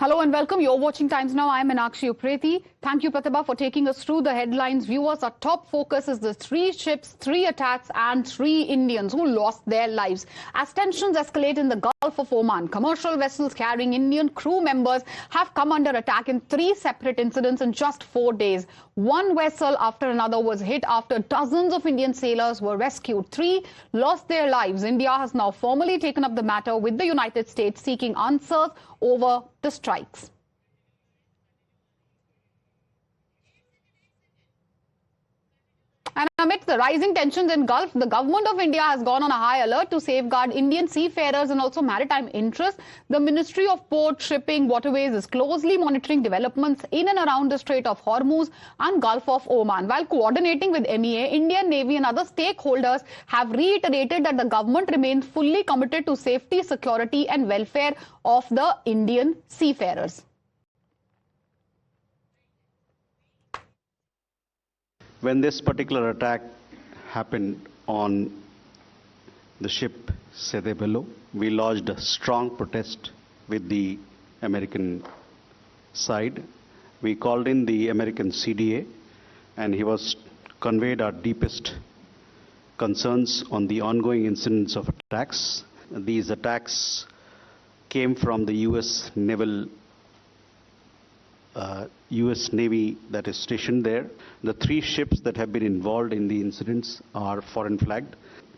Hello and welcome. You're watching Times Now. I'm Meenakshi Upreti. Thank you, Pratibha, for taking us through the headlines. Viewers, our top focus is the 3 ships, 3 attacks and 3 Indians who lost their lives. As tensions escalate in the Gulf of Oman, commercial vessels carrying Indian crew members have come under attack in 3 separate incidents in just 4 days. One vessel after another was hit after dozens of Indian sailors were rescued. 3 lost their lives. India has now formally taken up the matter with the United States, seeking answers over the strikes. And amidst the rising tensions in Gulf, the government of India has gone on a high alert to safeguard Indian seafarers and also maritime interests. The Ministry of Port, Shipping, Waterways is closely monitoring developments in and around the Strait of Hormuz and Gulf of Oman. While coordinating with MEA, Indian Navy and other stakeholders have reiterated that the government remains fully committed to safety, security and welfare of the Indian seafarers. When this particular attack happened on the ship Sede Bello, we lodged a strong protest with the American side. We called in the American CDA and he was conveyed our deepest concerns on the ongoing incidents of attacks. These attacks came from the US Navy that is stationed there. The 3 ships that have been involved in the incidents are foreign flagged.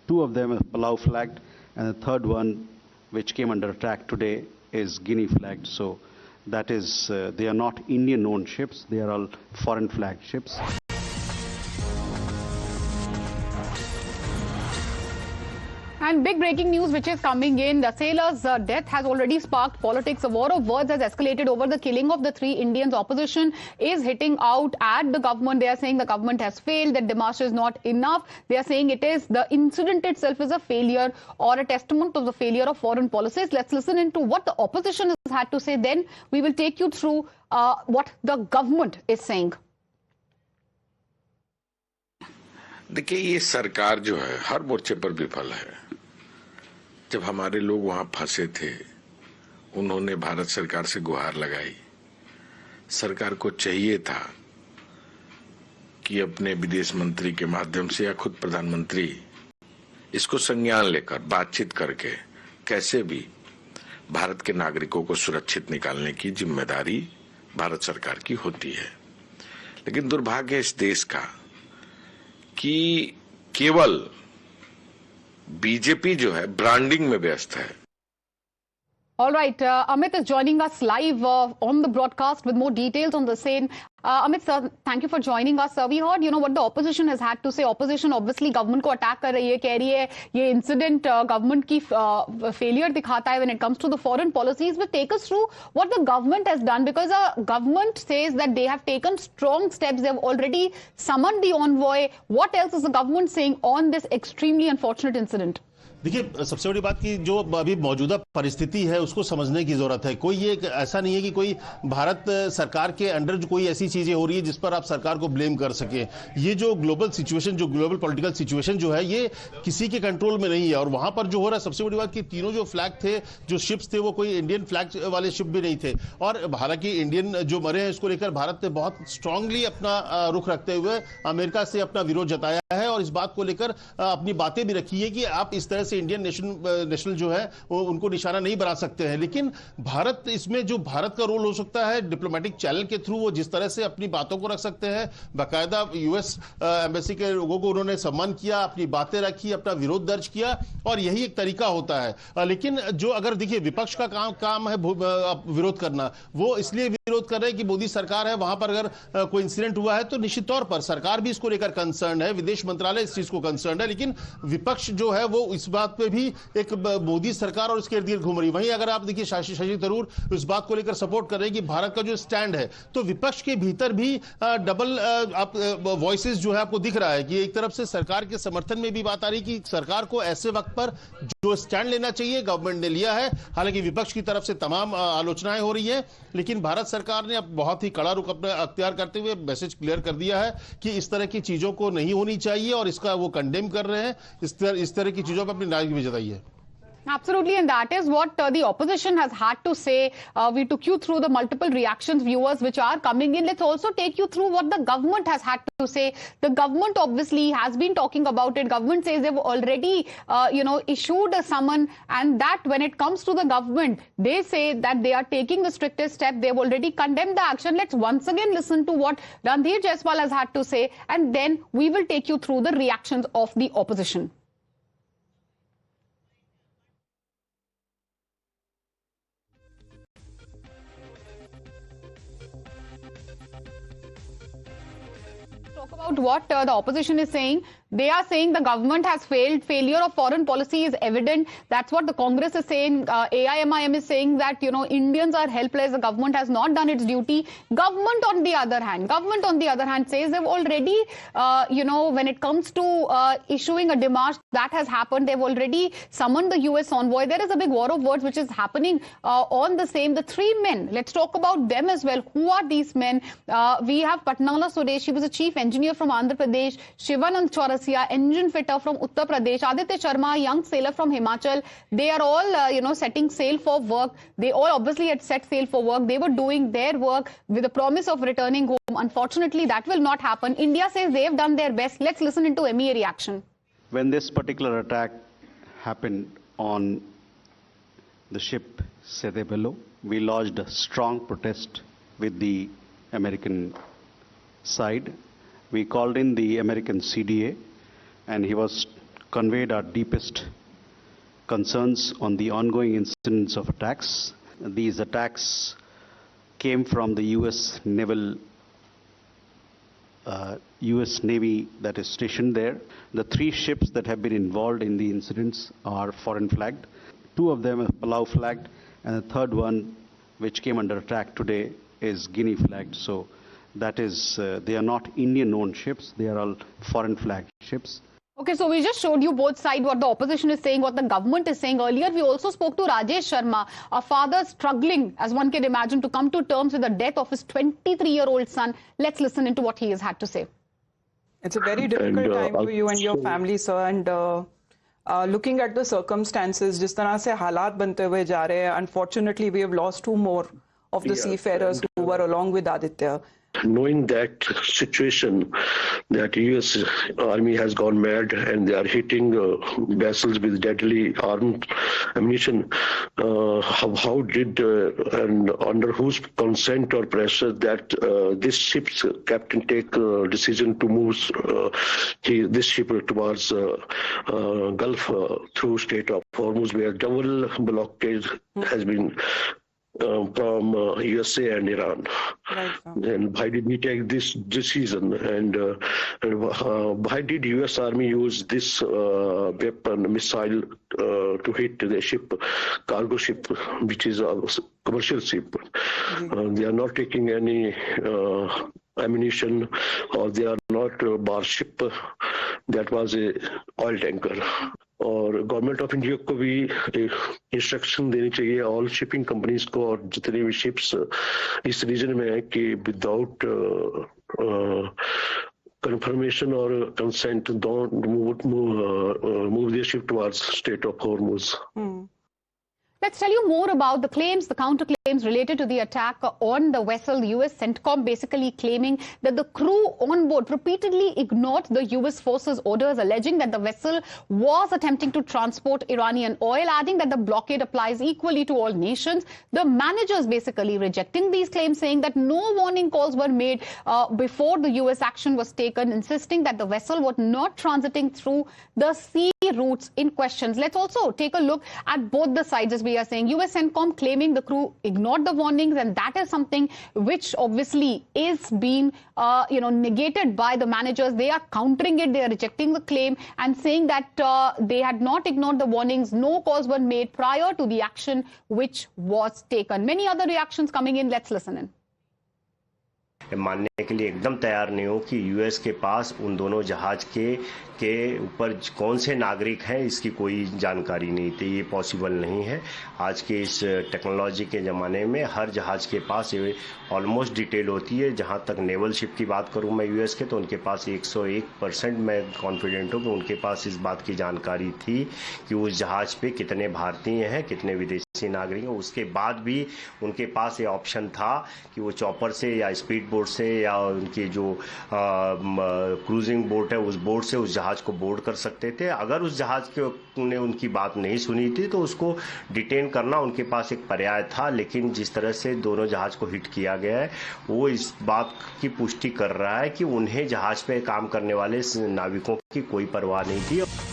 2 of them are Palau flagged, and the 3rd one, which came under attack today, is Guinea flagged. So that is, they are not Indian-owned ships, they are all foreign flagged ships. And big breaking news which is coming in. The sailor's death has already sparked politics. A war of words has escalated over the killing of the 3 Indians. Opposition is hitting out at the government. They are saying the government has failed, that demarche is not enough. They are saying it is the incident itself is a failure or a testament of the failure of foreign policies. Let's listen into what the opposition has had to say. Then we will take you through what the government is saying. देखिए, ये सरकार जो है हर मोर्चे पर विफल है। जब हमारे लोग वहां फंसे थे, उन्होंने भारत सरकार से गुहार लगाई। सरकार को चाहिए था कि अपने विदेश मंत्री के माध्यम से या खुद प्रधानमंत्री इसको संज्ञान लेकर बातचीत करके कैसे भी भारत के नागरिकों को सुरक्षित निकालने की जिम्मेदारी भारत सरकार की होती है। लेकिन दुर्भाग्य इस देश का कि केवल बीजेपी जो है ब्रांडिंग में व्यस्त है। All right, Amit is joining us live on the broadcast with more details on the same. Amit sir, thank you for joining us. We heard, what the opposition has had to say. Opposition obviously government को attack कर रही है, कह रही है ये incident government की failure दिखाता है when it comes to the foreign policies. But take us through what the government has done, because the government says that they have taken strong steps. They have already summoned the envoy. What else is the government saying on this extremely unfortunate incident? देखिए, सबसे बड़ी बात कि जो अभी मौजूदा परिस्थिति है उसको समझने की जरूरत है। कोई ये ऐसा नहीं है कि कोई भारत सरकार के अंडर जो कोई ऐसी चीजें हो रही है जिस पर आप सरकार को ब्लेम कर सके। ये जो ग्लोबल सिचुएशन, जो ग्लोबल पॉलिटिकल सिचुएशन जो है, ये किसी के कंट्रोल में नहीं है। और वहां पर जो हो रहा है, सबसे बड़ी बात कि तीनों जो फ्लैग थे, जो शिप्स थे, वो कोई इंडियन फ्लैग वाले शिप भी नहीं थे। और हालांकि इंडियन जो मरे हैं, इसको लेकर भारत ने बहुत स्ट्रांगली अपना रुख रखते हुए अमेरिका से अपना विरोध जताया है और इस बात को लेकर अपनी बातें भी रखी है कि आप इस तरह से इंडियन नेशनल जो है वो उनको निशाना नहीं बना सकते हैं। लेकिन भारत, इसमें जो भारत का रोल हो सकता है डिप्लोमेटिक चैनल के थ्रू, वो जिस तरह से अपनी बातों को रख सकते हैं। बाकायदा यूएस एम्बेसी के लोगों को उन्होंने सम्मान किया, अपनी बातें रखी, अपना विरोध दर्ज किया, और यही एक तरीका होता है। लेकिन जो अगर देखिए विपक्ष का काम है विरोध करना, वो इसलिए विरोध कर रहे हैं कि मोदी सरकार है, वहां पर अगर कोई इंसिडेंट हुआ है तो निश्चित तौर पर सरकार भी इसको लेकर कंसर्न है, विदेश मंत्रालय इस चीज को कंसर्न है। लेकिन विपक्ष जो है वो इस बात पे भी एक मोदी सरकार और इसके इर्द गिर्द घूम रही। वहीं अगर आप देखिए शशि थरूर इस बात को लेकर सपोर्ट कर रहे हैं कि भारत का जो स्टैंड है, तो विपक्ष के भीतर भी डबल वॉइसेस जो है आपको दिख रहा है कि एक तरफ से सरकार के समर्थन में भी बात आ रही कि सरकार को ऐसे वक्त पर जो स्टैंड लेना चाहिए गवर्नमेंट ने लिया है। हालांकि विपक्ष की तरफ से तमाम आलोचनाएं हो रही है, लेकिन भारत सरकार ने अब बहुत ही कड़ा रुख अपना अख्तियार करते हुए मैसेज क्लियर कर दिया है कि इस तरह की चीजों को नहीं होनी चाहिए और इसका वो कंडेम कर रहे हैं। इस तरह की चीजों पर अपनी नाराजगी भी जताई है। Absolutely, and that is what the opposition has had to say. We took you through the multiple reactions, viewers, which are coming in. Let's also take you through what the government has had to say. The government obviously has been talking about it. Government says they've already, issued a summon, and that when it comes to the government, they say that they are taking the strictest step. They've already condemned the action. Let's once again listen to what Randhir Jaiswal has had to say, and then we will take you through the reactions of the opposition. Talk about what the opposition is saying. They are saying the government has failed. Failure of foreign policy is evident. That's what the Congress is saying. AIMIM is saying that, Indians are helpless. The government has not done its duty. Government on the other hand says they've already, when it comes to issuing a démarche, that has happened. They've already summoned the US envoy. There is a big war of words which is happening on the same. The three men, let's talk about them as well. Who are these men? We have Patnala Suresh. He was a chief engineer from Andhra Pradesh. Shivanand Chaurasia, engine fitter from Uttar Pradesh. Aditya Sharma, young sailor from Himachal. They are all, setting sail for work. They all obviously had set sail for work. They were doing their work with the promise of returning home. Unfortunately, that will not happen. India says they've done their best. Let's listen into MEA reaction. When this particular attack happened on the ship Sede Bello, we lodged a strong protest with the American side. We called in the American CDA, and he was conveyed our deepest concerns on the ongoing incidents of attacks. These attacks came from the US Navy that is stationed there. The three ships that have been involved in the incidents are foreign flagged. Two of them are Palau flagged, and the third one, which came under attack today, is Guinea flagged. So that is, they are not Indian-owned ships. They are all foreign flag ships. Okay, so we just showed you both sides, what the opposition is saying, what the government is saying. Earlier, we also spoke to Rajesh Sharma, a father struggling, as one can imagine, to come to terms with the death of his 23-year-old son. Let's listen into what he has had to say. It's a very difficult time for you and your family, sir. And looking at the circumstances, जिस तरह से हालात बनते हुए जा रहे हैं, unfortunately, we have lost two more of the seafarers who were along with Aditya. Knowing that situation, that US Army has gone mad and they are hitting vessels with deadly armed ammunition, how did and under whose consent or pressure that this ship's captain take decision to move this ship towards Gulf through Strait of Hormuz, where double blockade has been from USA and Iran. Right. And why did we take this decision? And why did US Army use this weapon, missile, to hit the ship, cargo ship, which is a commercial ship? They are not taking any ammunition, or they are not a bar ship. That was a oil tanker. और government of India को भी instruction देनी चाहिए all shipping companies को और जितने भी ships इस रीजन में है कि without confirmation or consent don't move their ship towards Strait of Hormuz. Let's tell you more about the claims, the counterclaims related to the attack on the vessel. The US CENTCOM basically claiming that the crew on board repeatedly ignored the US forces' orders, alleging that the vessel was attempting to transport Iranian oil, adding that the blockade applies equally to all nations. The managers basically rejecting these claims, saying that no warning calls were made before the US action was taken, insisting that the vessel was not transiting through the sea routes in questions. Let's also take a look at both the sides, as we are saying. US CENTCOM claiming the crew ignored the warnings, and that is something which obviously is being negated by the managers. They are countering it. They are rejecting the claim and saying that they had not ignored the warnings. No calls were made prior to the action which was taken. Many other reactions coming in. Let's listen in. मानने के लिए एकदम तैयार नहीं हूँ कि US के पास उन दोनों जहाज के ऊपर कौन से नागरिक हैं इसकी कोई जानकारी नहीं थी। ये पॉसिबल नहीं है। आज के इस टेक्नोलॉजी के ज़माने में हर जहाज के पास ऑलमोस्ट डिटेल होती है। जहाँ तक नेवल शिप की बात करूँ मैं यूएस के, तो उनके पास 101% मैं कॉन्फिडेंट हूँ कि उनके पास इस बात की जानकारी थी कि उस जहाज पे कितने भारतीय हैं, कितने विदेशी नागरिक हैं। उसके बाद भी उनके पास ये ऑप्शन था कि वो चॉपर से या स्पीड बोट से या उनकी जो क्रूजिंग बोट है उस बोट से उस जहाज को बोर्ड कर सकते थे। अगर उस जहाज के ने उनकी बात नहीं सुनी थी तो उसको डिटेन करना उनके पास एक पर्याय था। लेकिन जिस तरह से दोनों जहाज को हिट किया गया है वो इस बात की पुष्टि कर रहा है कि उन्हें जहाज पे काम करने वाले नाविकों की कोई परवाह नहीं थी।